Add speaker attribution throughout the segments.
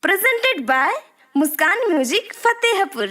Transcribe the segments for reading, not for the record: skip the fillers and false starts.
Speaker 1: presented by Muskan Music Fatehpur.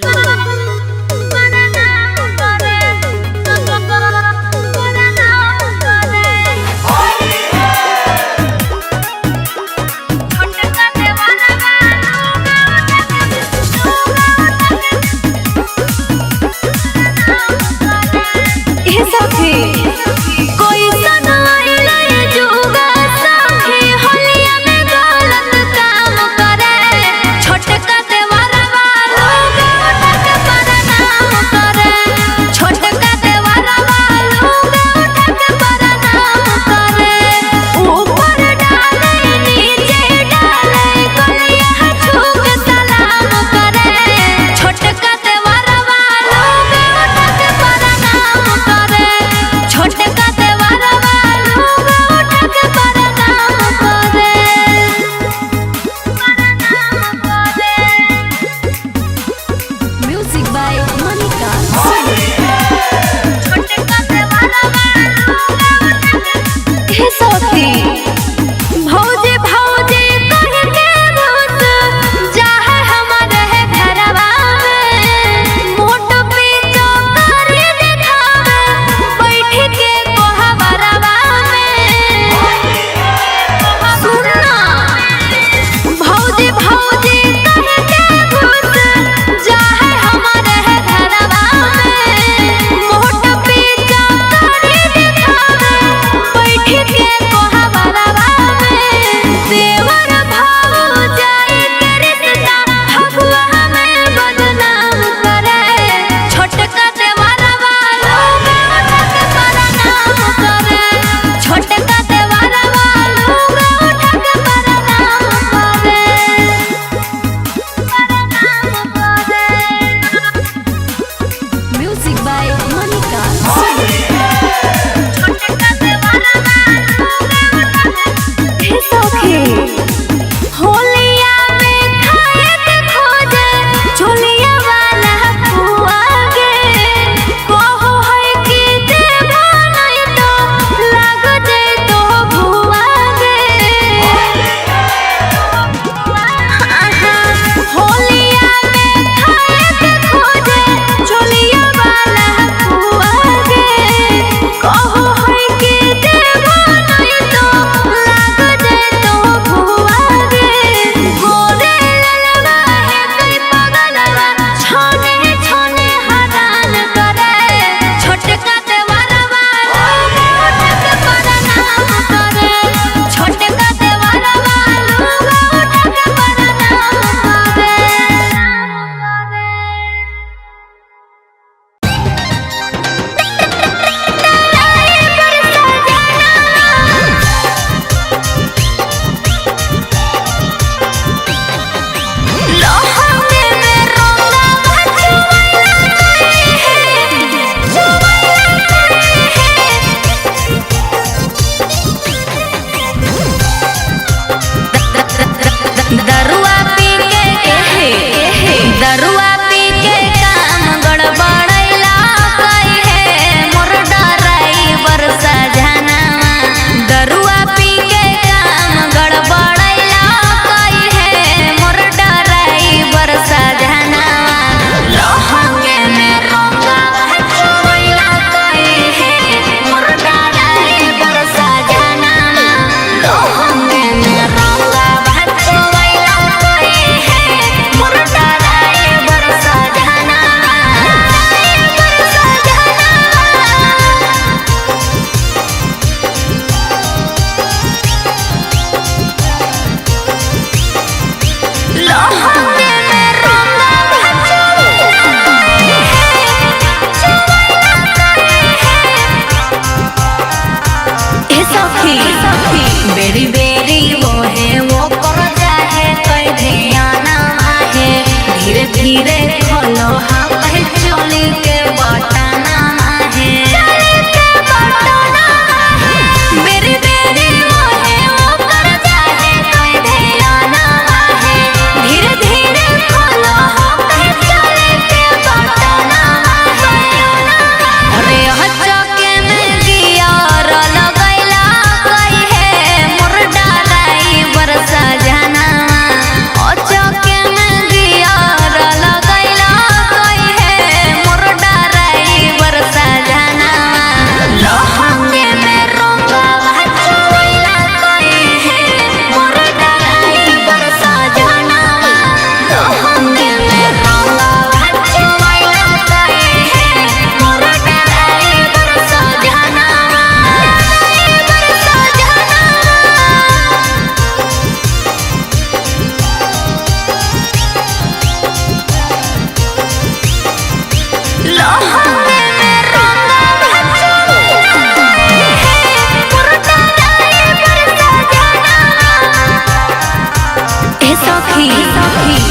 Speaker 2: छोटका देवारा वालों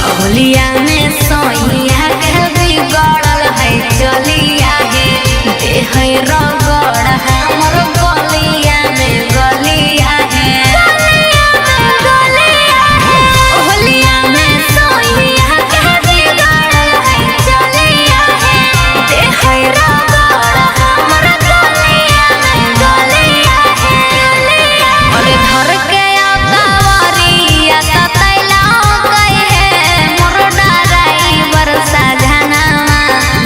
Speaker 2: होलिया में सोइया के बिगड़ल है चलिया है देह रगड़ हमर गलिया में गलिया है होलिया में सोइया के बिगड़ल है चलिया है देह रगड़ हमर गलिया में गलिया है अरे धर के आकावरिया ततैला गई है मोर डराई बरसा जहनामा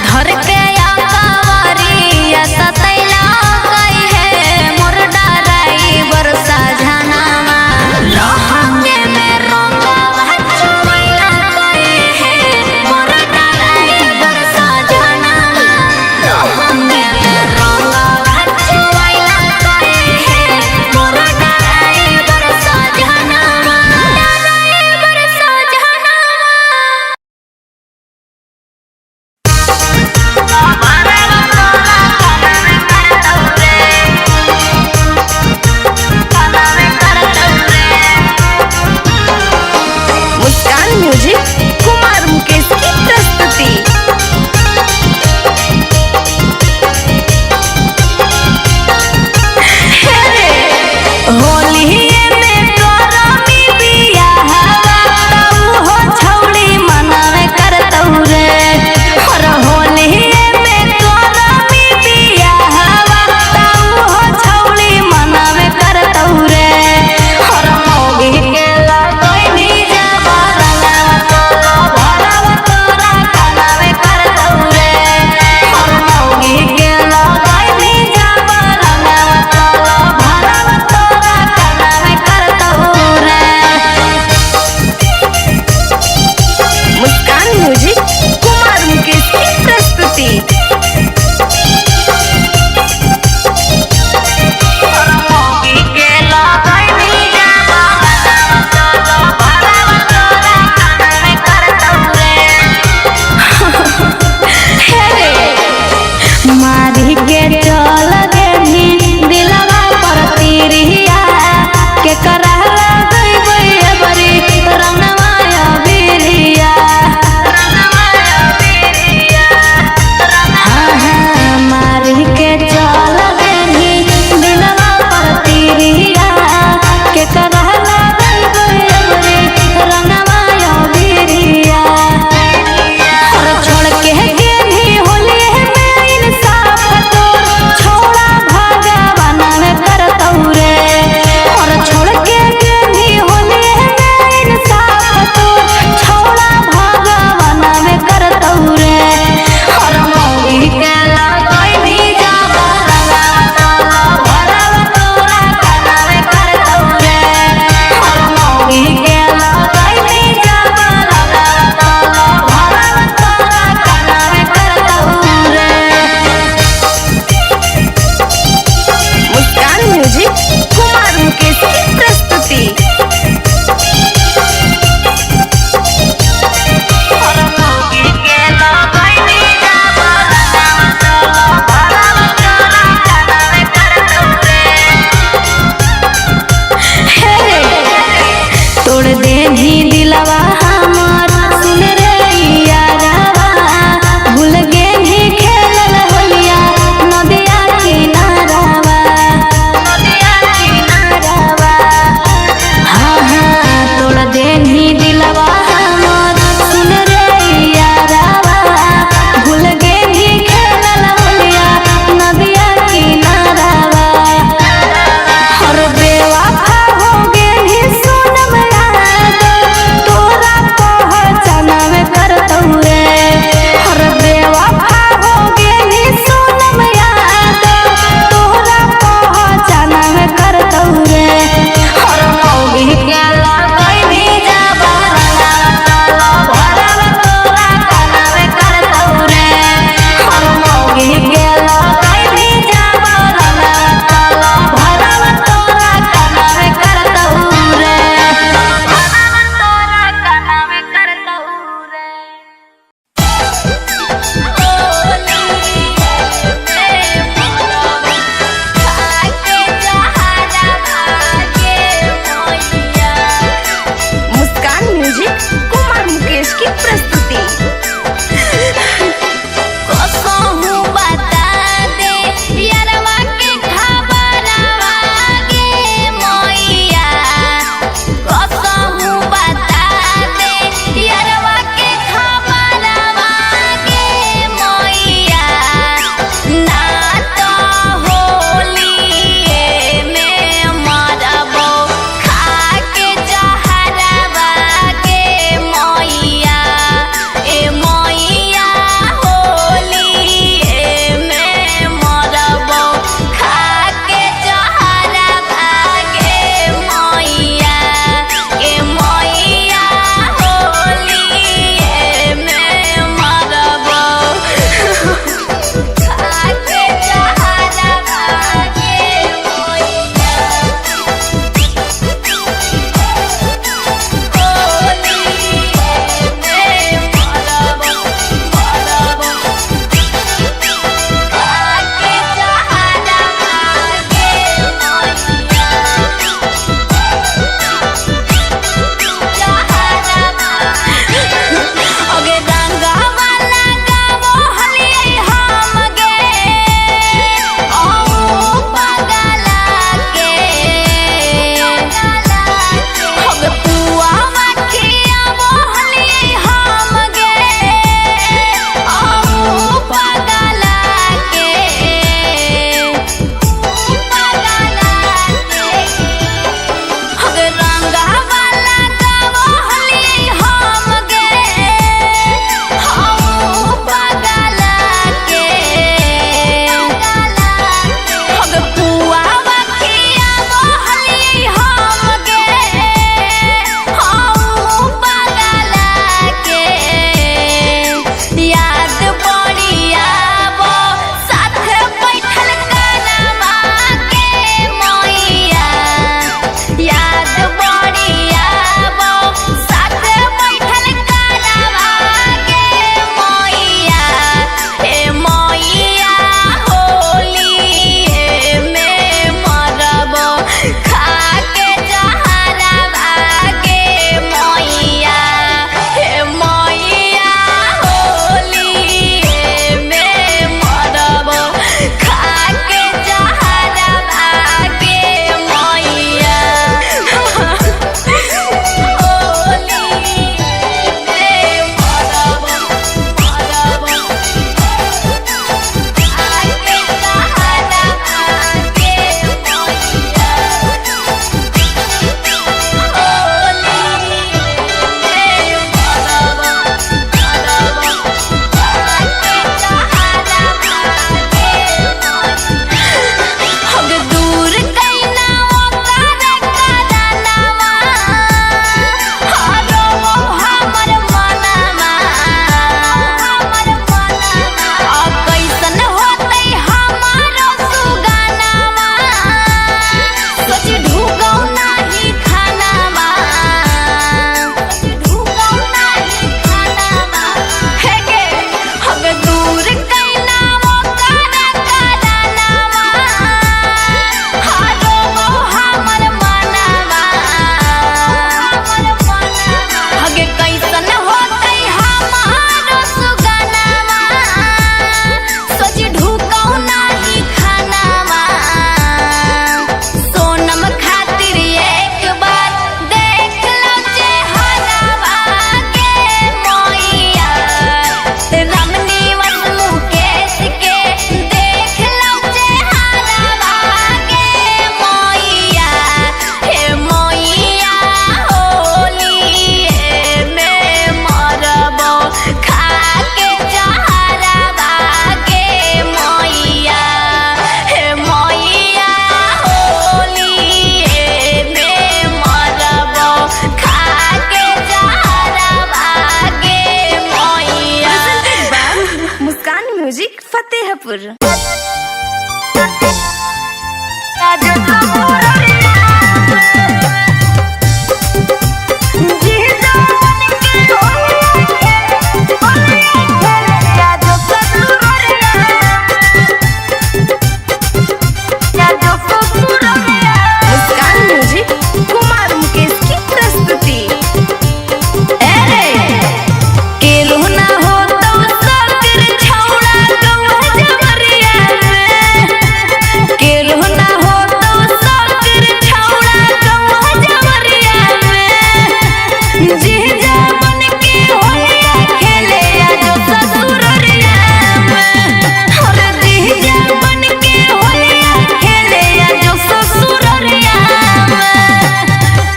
Speaker 2: धर के आकावरिया ततैला गई है मोर डराई बरसा जहनामा रहंगे में रंगवा चुइला गई है मोर डराई बरसा जहनामा रहंगे में रंगवा चुइला गई है मोर डराई बरसा जहनामा डराई बरसा जहनामा
Speaker 1: मुस्कान म्यूजिक कुमार मुकेश की प्रस्तुति।
Speaker 2: होलिये में करमी बियाहवा तऊ हो छौड़ी मनावे करतौ रे और होलिये में करमी बियाहवा तऊ हो छौड़ी मनावे करतौ रे और मौगी के लगैनी जबरंगवा
Speaker 1: फतेहपुर। मुस्कान म्यूजिक कुमार मुकेश की प्रस्तुति।
Speaker 2: केलू ना हो तो सकर छौड़ा गौआ जवरिया में। केलू ना हो तो सकर छौड़ा गौआ जवरिया में। जीजा बन के होलिया खेले आजो ससुररिया में। और जीजा बन के होलिया खेले आजो ससुररिया में।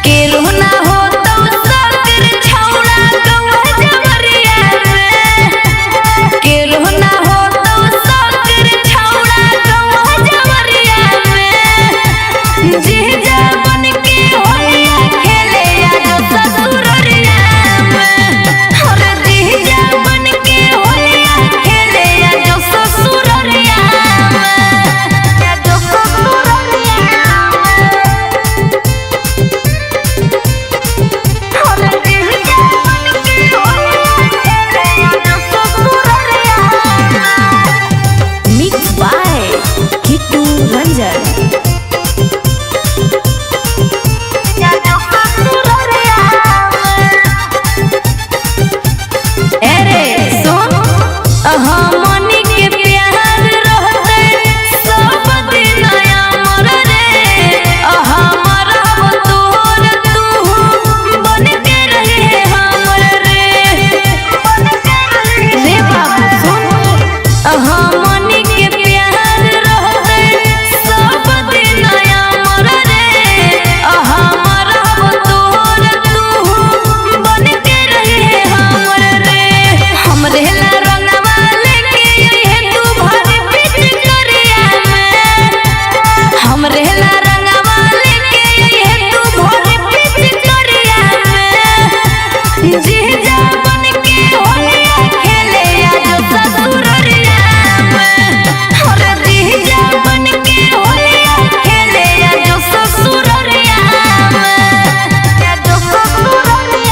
Speaker 2: केलू ना हो तो सकर छौड़ा गौआ जवरिया में। केलू ना हो तो सकर छौड़ा गौआ जवरिया में। जीजा बन के होलिया खेले आजो ससुररिया में। और जीजा बन के होलिया खेले आजो ससुररिया में। आजो ससुररिया
Speaker 1: मिक्स बाय किट्टू रंजन।
Speaker 2: अरे सुन हमनी के प्यार रहते सब दिन अमर रे। हमारा तोर तू बन के रहे हमर रे। रे बाबू सुन हमनी के प्यार रहते सब दिन अमर रे। हमारा तोर तू बन के रहे हमर रे। हमरे ला रंगवा लेके ये तू भर पिच करिया में। हमरे ला रंगवा लेके ये तू भर पिच करिया में। जीजा बन के होलिया खेले आजो ससुररिया में। और जीजा बन के होलिया खेले आजो ससुररिया में। आजो ससुररिया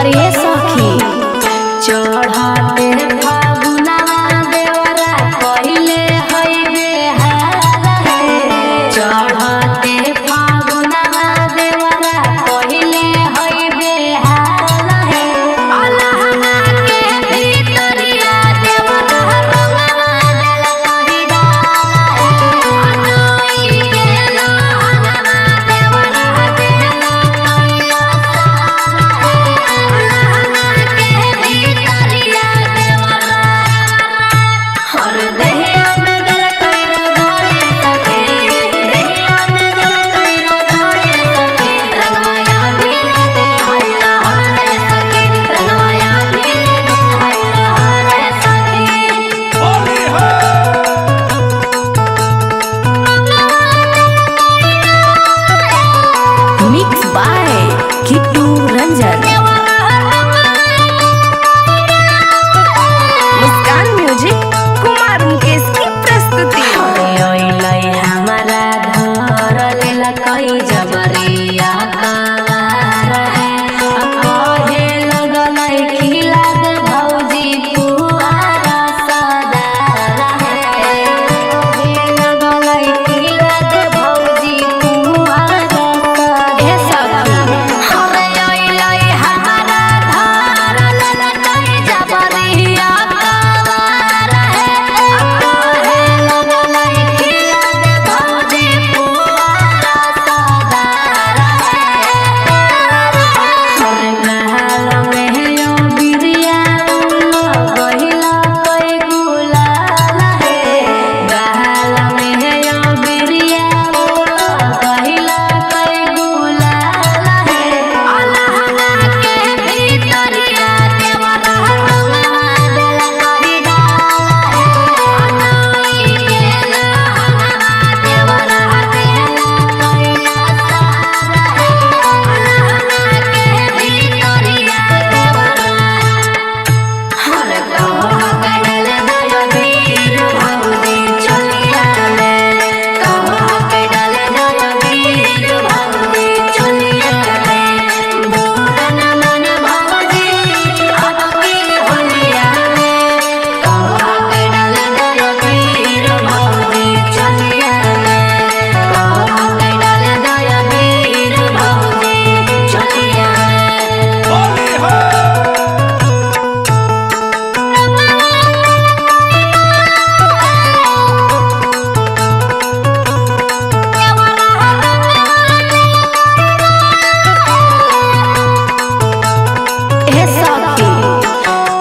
Speaker 2: अरे सखी चढ़ते फागुनवा देवरा कइले हई बेहाल है। चढ़ते फागुनवा देवरा कइले हई बेहाल है। अलहना के भीतरिया देवरा रंगवा देल कहि डाल है। अनोई के लहंगवा देवरा देल कइला अलहना के भीतरिया देवरा हर देहिया में दिल कइरो धोए सके। देहिया में दिल कइरो धोए सके। रंगवाया भीले दे हल्ला हरे सके। रंगवाया भीले दे हल्ला हरे सके। Mix by Kittu Ranjan.
Speaker 1: Muskan music Kumar Mukesh की प्रस्तुति।
Speaker 2: हमारा धर लेला कई जबरिया कावार है। कहे लगलै खिला दे भौजी पुआरा सदार है। कहे लगलै खिला दे भौजी पुआरा सदार है। हरे अइलै हमारा धर लेला कई जबरिया कावार है। कहे लगलै खिला दे भौजी पुआरा सदार है। हरे महल में यो बिरिया गहिला कई गुलाल है। महल में यो बिरिया गहिला कई गुलाल है। अलहना के भीतरिया देवरा रंगवा देल कहि डाल है। अनोई के लहंगवा देवरा देल कइला सार है। अलहना के भीतरिया देवरा हर कहो कइले दया वीर भौजी चलिया ले। कहो कइले दया वीर भौजी चलिया ले। बोलन मन भौजी अब की होलिया ले। कहो कइले दया वीर भौजी चलिया ले। कहो कइले दया वीर भौजी चलिया ले। हे सखी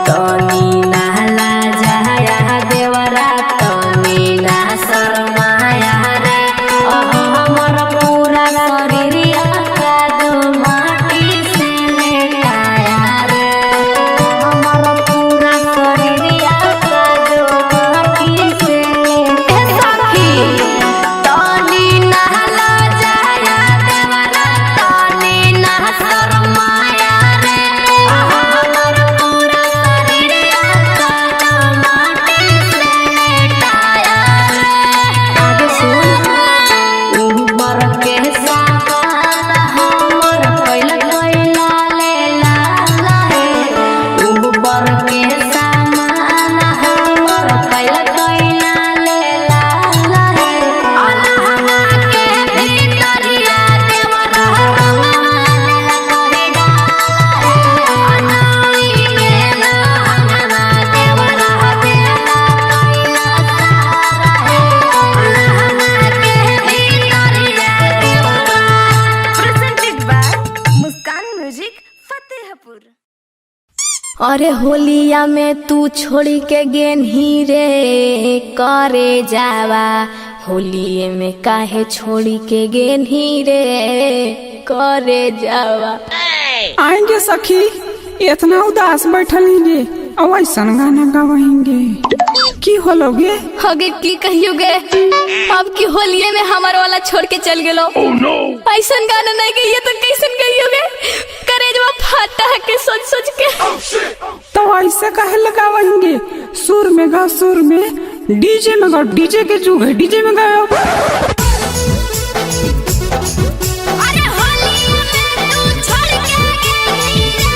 Speaker 2: तनी नहला जाया देवरा तनी ना शरमाया रे। हमर पूरा शरीरिया कादो माटी से लेटाया रे। हमर पूरा शरीरिया कादो माटी से हे सखी तनी नहला जाया देवरा तनी ना शरमाया रे। हमर पूरा शरीरिया कादो माटी से लेटाया रे। आगे सुन ऊपर के सामान हमर कइला ले लाल है। ऊपर के सामान हमर कइला ले लाल है। अलहना के भीतरिया देवरा रंगवा देल कहि डाल है। अनोई के लहंगवा देवरा देल कइला सार है। अलहना के भीतरिया देवरा
Speaker 1: presented by Muskan music Fatehpur.
Speaker 2: अरे होलिया में तू छोड़ी के गेनही रे करे जावा। होलिये में काहे छोड़ी के गेनही रे करे जावा।
Speaker 3: आएंगे सखी इतना उदास बैठलेंगे और ऐसन गाना गावेंगे की होलोगे।
Speaker 2: आगे की कहियोगे अब की होलिये में हमार वाला छोड़ के चल गेलो। ऐसन गाना नहीं गई तो कैसन गईयोगे। करेजवा फाटा है के सोच सोच के।
Speaker 3: तो ऐसे काहे लगावेंगे सुर में गा सुर में डीजे में गाओ डीजे के जुग है डीजे में गाओ।
Speaker 2: अरे होलिया में तू छोड़ के गेली रे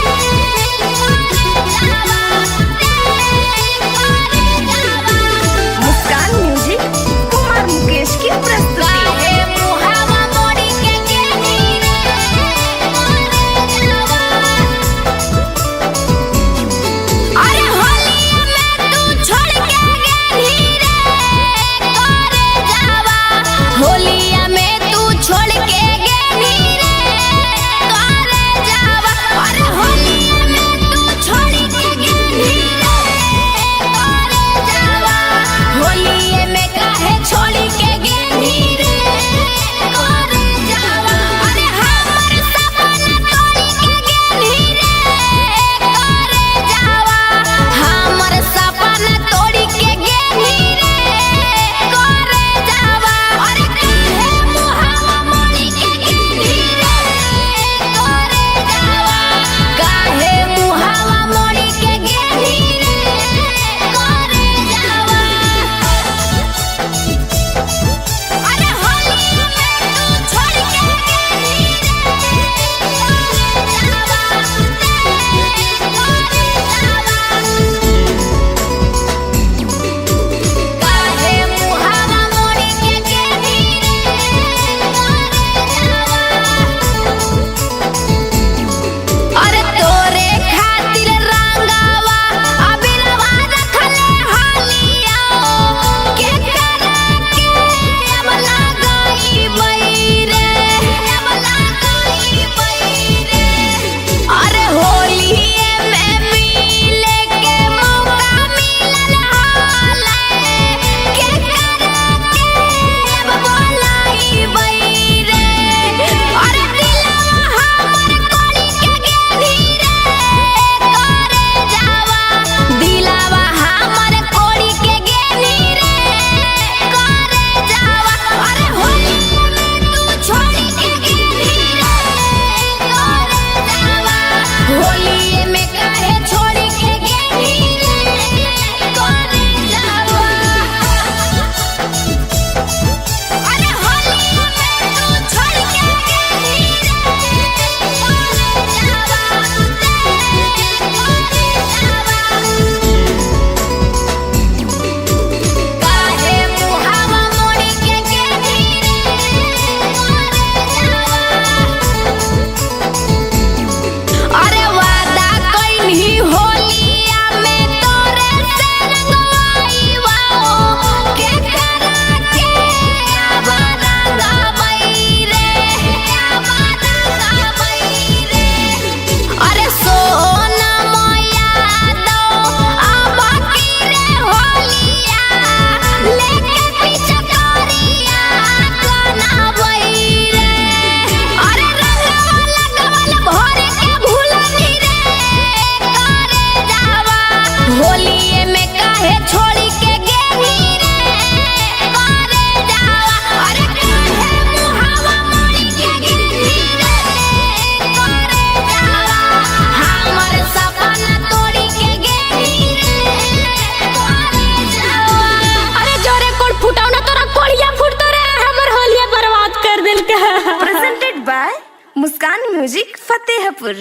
Speaker 1: फतेहपुर।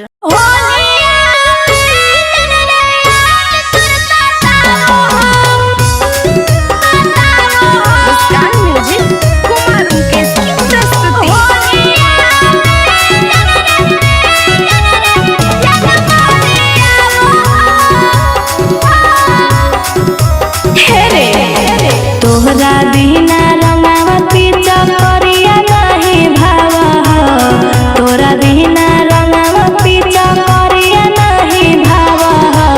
Speaker 1: मुस्कान म्यूजिक कुमार मुकेश की प्रस्तुति।
Speaker 2: तोहरा बिना रंगावती चकरिया नहीं भावा हो, तोरा बिना रंगावती चकरिया नहीं भावा हो।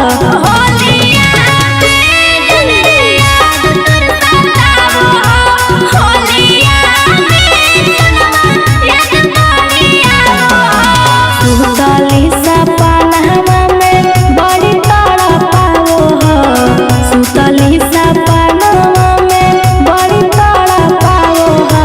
Speaker 2: सुतली सपनवा में बड़ी तड़पाओ हो, सुतली सपनवा में बड़ी तड़पाओ हो।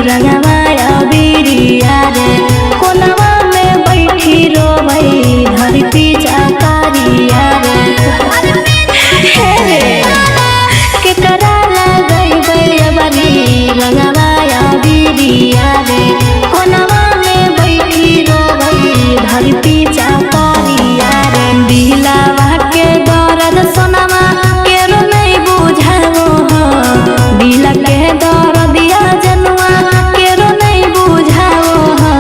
Speaker 2: रंगमाया बिरिया रे कोनवा में बैठी रोबई धरती जाकारिया रे के करा लगई बरी रंगमाया बिरिया रे कोनवा में बैठी रोबई धरती जाकारिया रे। दिलावा के दर्द सोनामा केरो नहीं बुझाओ हो, दिल के दर्द दिया जनुआ केरो नहीं बुझाओ हो।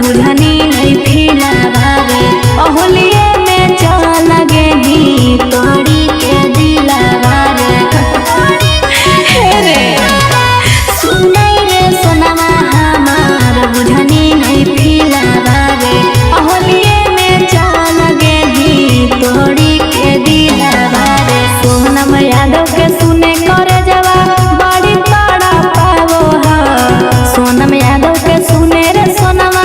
Speaker 2: बुझनी नहीं फिला भावे अहोलिए में चल गेली तोड़ी के दिला भावे रे सुनई रे सोनामा हमार बुझनी नहीं फिला भावे अहोलिए में चल गेली तोड़ी के दिला भावे। सोनम यादव के सुने करे जवा बड़ी तड़ा पावो हो, सोनम यादव के सुने रे सोनमा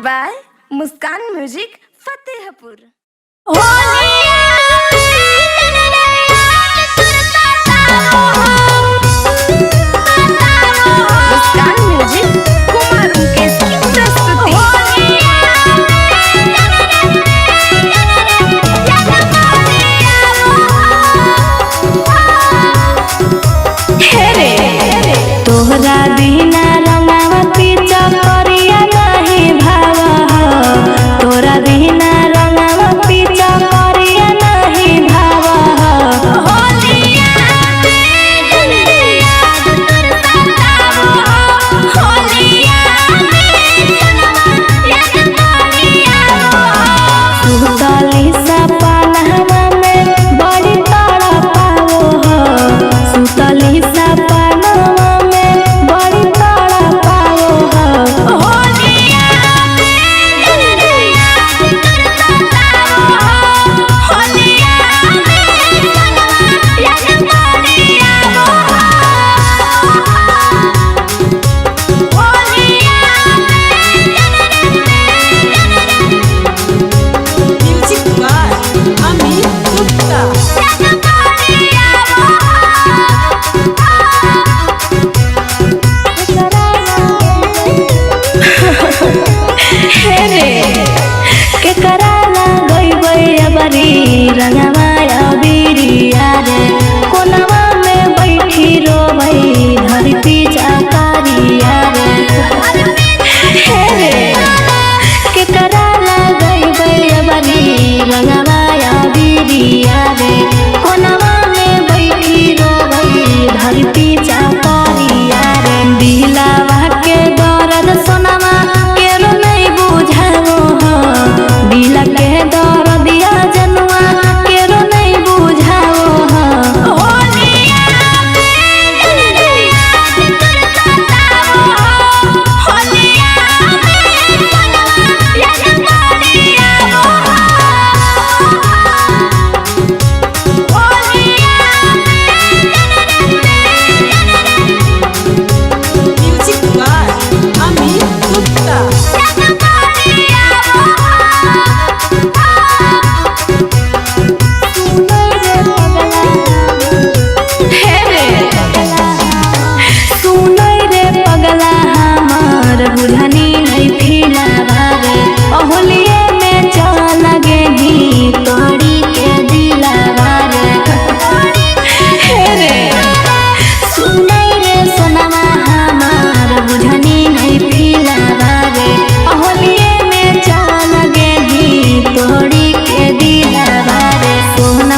Speaker 1: by Muskan music Fatehpur. Muskan music Kumar Mukesh की प्रस्तुति।
Speaker 2: तोहरा बिना रंगावती चकरिया नहीं भावा हो, तोरा बिना रंगावती चकरिया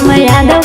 Speaker 2: श्याम यादव